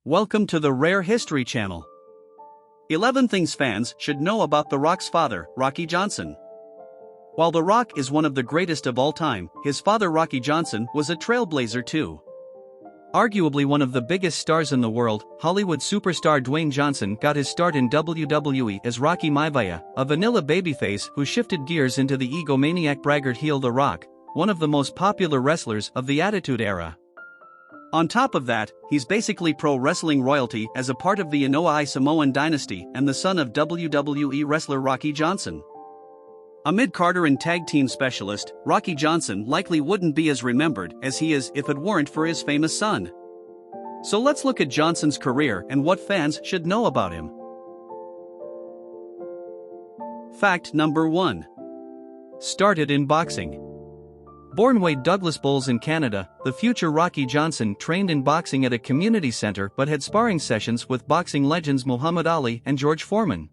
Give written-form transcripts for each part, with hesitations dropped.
Welcome to the Rare History Channel. 11 things fans should know about The Rock's father, Rocky Johnson. While The Rock is one of the greatest of all time, his father Rocky Johnson was a trailblazer too. Arguably one of the biggest stars in the world, Hollywood superstar Dwayne Johnson got his start in WWE as Rocky Maivia, a vanilla babyface who shifted gears into the egomaniac braggart heel The Rock, one of the most popular wrestlers of the Attitude Era. On top of that, he's basically pro wrestling royalty as a part of the Inoue Samoan dynasty and the son of WWE wrestler Rocky Johnson. A mid-carder and tag team specialist, Rocky Johnson likely wouldn't be as remembered as he is if it weren't for his famous son. So let's look at Johnson's career and what fans should know about him. Fact number 1. Started in boxing. Born Wade Douglas Bowles in Canada, the future Rocky Johnson trained in boxing at a community center but had sparring sessions with boxing legends Muhammad Ali and George Foreman.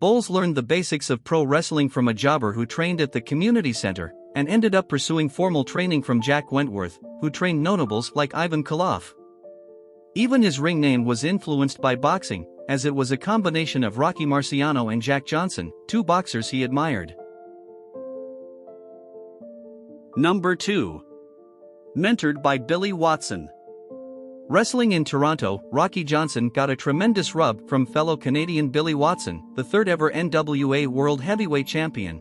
Bowles learned the basics of pro wrestling from a jobber who trained at the community center, and ended up pursuing formal training from Jack Wentworth, who trained notables like Ivan Koloff. Even his ring name was influenced by boxing, as it was a combination of Rocky Marciano and Jack Johnson, two boxers he admired. Number 2. Mentored by Billy Watson. Wrestling in Toronto, Rocky Johnson got a tremendous rub from fellow Canadian Billy Watson, the third ever NWA World Heavyweight Champion.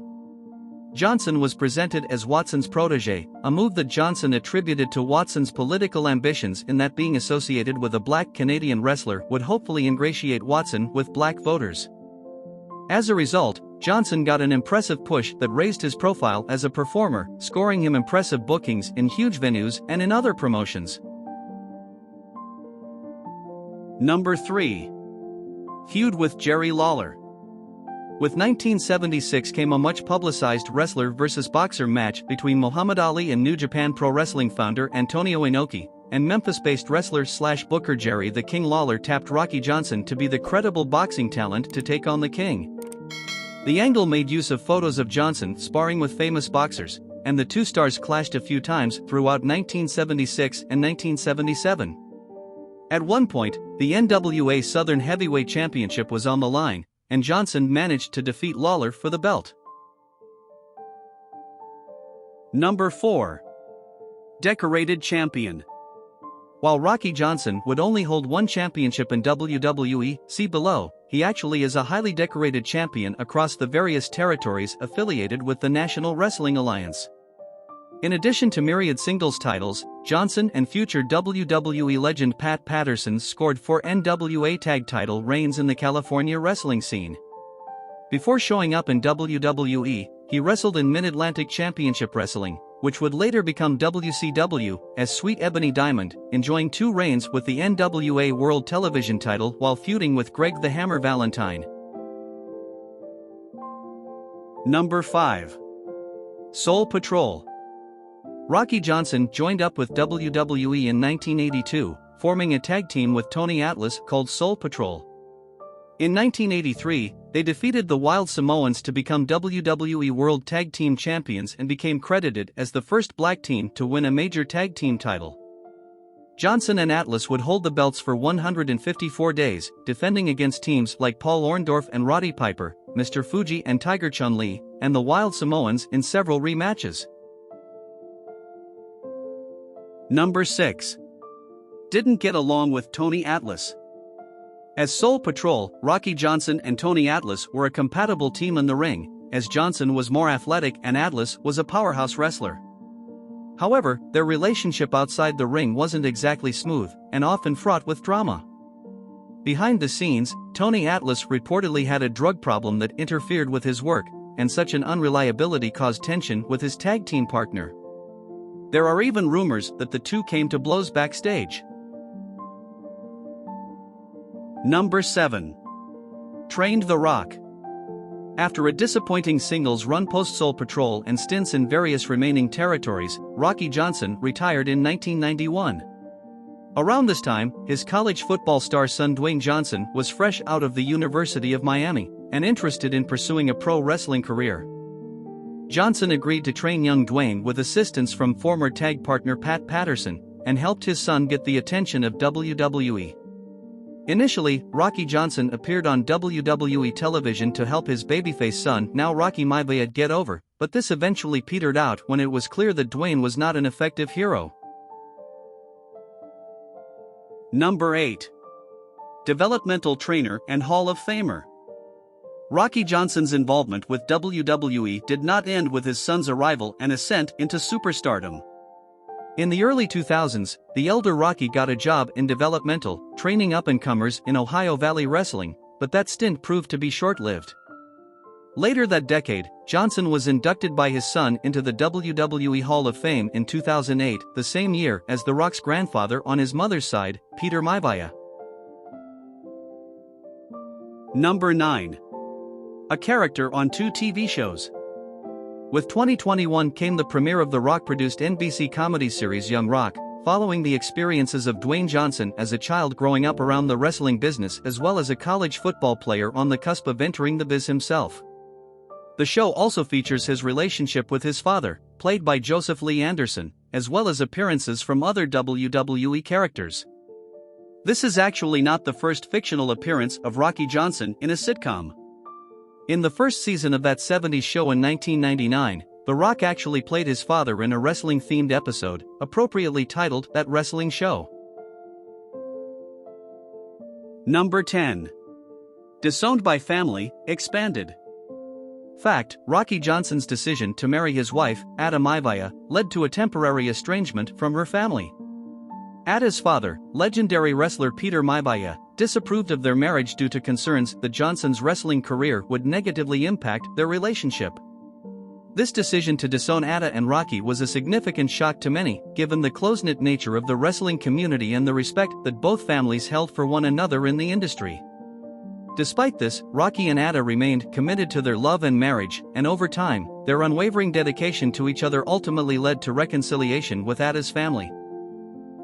Johnson was presented as Watson's protege, a move that Johnson attributed to Watson's political ambitions in that being associated with a black Canadian wrestler would hopefully ingratiate Watson with black voters. As a result, Johnson got an impressive push that raised his profile as a performer, scoring him impressive bookings in huge venues and in other promotions. Number 3. Feud with Jerry Lawler. With 1976 came a much publicized wrestler versus boxer match between Muhammad Ali and New Japan Pro Wrestling founder Antonio Inoki, and Memphis-based wrestler/booker Jerry the King Lawler tapped Rocky Johnson to be the credible boxing talent to take on the King. The angle made use of photos of Johnson sparring with famous boxers, and the two stars clashed a few times throughout 1976 and 1977. At one point, the NWA Southern Heavyweight Championship was on the line, and Johnson managed to defeat Lawler for the belt. Number 4. Decorated champion. While Rocky Johnson would only hold one championship in WWE, see below, he actually is a highly decorated champion across the various territories affiliated with the National Wrestling Alliance. In addition to myriad singles titles, Johnson and future WWE legend Pat Patterson scored 4 NWA tag title reigns in the California wrestling scene. Before showing up in WWE, he wrestled in Mid-Atlantic Championship Wrestling, which would later become WCW, as Sweet Ebony Diamond, enjoying 2 reigns with the NWA World Television title while feuding with Greg the Hammer Valentine. Number 5. Soul Patrol. Rocky Johnson joined up with WWE in 1982, forming a tag team with Tony Atlas called Soul Patrol. In 1983, they defeated the Wild Samoans to become WWE World Tag Team Champions and became credited as the first black team to win a major tag team title. Johnson and Atlas would hold the belts for 154 days, defending against teams like Paul Orndorff and Roddy Piper, Mr. Fuji and Tiger Chun-Li, and the Wild Samoans in several rematches. Number 6. Didn't get along with Tony Atlas. As Soul Patrol, Rocky Johnson and Tony Atlas were a compatible team in the ring, as Johnson was more athletic and Atlas was a powerhouse wrestler. However, their relationship outside the ring wasn't exactly smooth, and often fraught with drama. Behind the scenes, Tony Atlas reportedly had a drug problem that interfered with his work, and such an unreliability caused tension with his tag team partner. There are even rumors that the two came to blows backstage. Number 7. Trained The Rock. After a disappointing singles run post-Soul Patrol and stints in various remaining territories, Rocky Johnson retired in 1991. Around this time, his college football star son Dwayne Johnson was fresh out of the University of Miami, and interested in pursuing a pro wrestling career. Johnson agreed to train young Dwayne with assistance from former tag partner Pat Patterson, and helped his son get the attention of WWE. Initially, Rocky Johnson appeared on WWE television to help his babyface son, now Rocky Maivia, get over, but this eventually petered out when it was clear that Dwayne was not an effective hero. Number 8. Developmental trainer and Hall of Famer. Rocky Johnson's involvement with WWE did not end with his son's arrival and ascent into superstardom. In the early 2000s, the elder Rocky got a job in developmental, training up-and-comers in Ohio Valley Wrestling, but that stint proved to be short-lived. Later that decade, Johnson was inducted by his son into the WWE Hall of Fame in 2008, the same year as The Rock's grandfather on his mother's side, Peter Maivia. Number 9. A character on 2 TV shows. With 2021 came the premiere of the Rock-produced NBC comedy series Young Rock, following the experiences of Dwayne Johnson as a child growing up around the wrestling business as well as a college football player on the cusp of entering the biz himself. The show also features his relationship with his father, played by Joseph Lee Anderson, as well as appearances from other WWE characters. This is actually not the first fictional appearance of Rocky Johnson in a sitcom. In the first season of that 70s show in 1999, The Rock actually played his father in a wrestling-themed episode, appropriately titled That Wrestling Show. Number 10. Disowned by family, expanded. Fact: Rocky Johnson's decision to marry his wife, Ada Maivia, led to a temporary estrangement from her family. Ada's father, legendary wrestler Peter Maivia, disapproved of their marriage due to concerns that Johnson's wrestling career would negatively impact their relationship. This decision to disown Ada and Rocky was a significant shock to many, given the close-knit nature of the wrestling community and the respect that both families held for one another in the industry. Despite this, Rocky and Ada remained committed to their love and marriage, and over time, their unwavering dedication to each other ultimately led to reconciliation with Ada's family.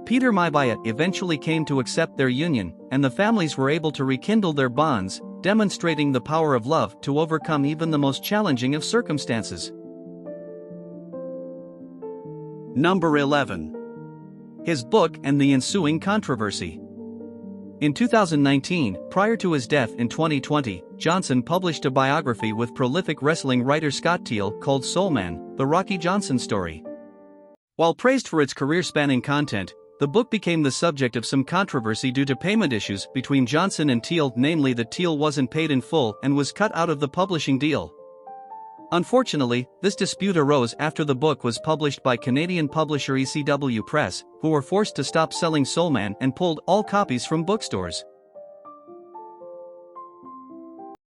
Peter Maivia eventually came to accept their union, and the families were able to rekindle their bonds, demonstrating the power of love to overcome even the most challenging of circumstances. Number 11. His book and the ensuing controversy. In 2019, prior to his death in 2020, Johnson published a biography with prolific wrestling writer Scott Teal called Soul Man: The Rocky Johnson Story. While praised for its career-spanning content, the book became the subject of some controversy due to payment issues between Johnson and Teal, namely that Teal wasn't paid in full and was cut out of the publishing deal. Unfortunately, this dispute arose after the book was published by Canadian publisher ECW Press, who were forced to stop selling Soul Man and pulled all copies from bookstores.